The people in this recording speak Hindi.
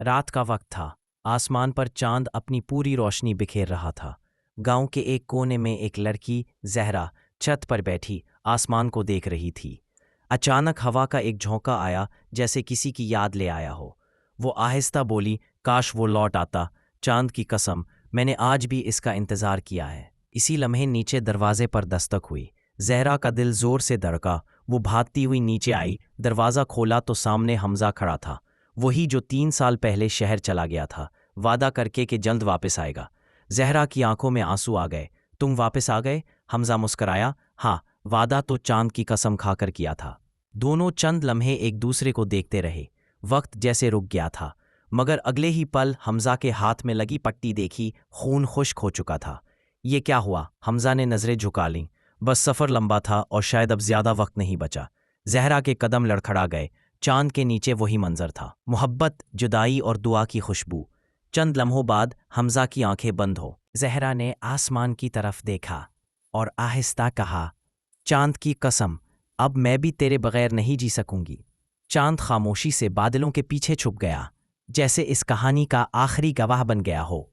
रात का वक्त था। आसमान पर चांद अपनी पूरी रोशनी बिखेर रहा था। गांव के एक कोने में एक लड़की जहरा छत पर बैठी आसमान को देख रही थी। अचानक हवा का एक झोंका आया, जैसे किसी की याद ले आया हो। वो आहिस्ता बोली, काश वो लौट आता। चांद की कसम, मैंने आज भी इसका इंतजार किया है। इसी लम्हे नीचे दरवाजे पर दस्तक हुई। जहरा का दिल जोर से धड़का। वो भागती हुई नीचे आई। दरवाज़ा खोला तो सामने हमजा खड़ा था। वही जो 3 साल पहले शहर चला गया था, वादा करके कि जल्द वापस आएगा। जहरा की आंखों में आंसू आ गए। तुम वापस आ गए? हमजा मुस्कराया। हाँ, वादा तो चांद की कसम खाकर किया था। दोनों चंद लम्हे एक दूसरे को देखते रहे। वक्त जैसे रुक गया था, मगर अगले ही पल हमजा के हाथ में लगी पट्टी देखी, खून खुश्क हो चुका था। ये क्या हुआ? हमजा ने नजरें झुका लीं। बस सफ़र लंबा था और शायद अब ज्यादा वक्त नहीं बचा। जहरा के कदम लड़खड़ा गए। चांद के नीचे वही मंजर था, मोहब्बत, जुदाई और दुआ की खुशबू। चंद लम्हों बाद हमजा की आंखें बंद हो। जहरा ने आसमान की तरफ देखा और आहिस्ता कहा, चांद की कसम, अब मैं भी तेरे बगैर नहीं जी सकूंगी। चांद खामोशी से बादलों के पीछे छुप गया, जैसे इस कहानी का आखिरी गवाह बन गया हो।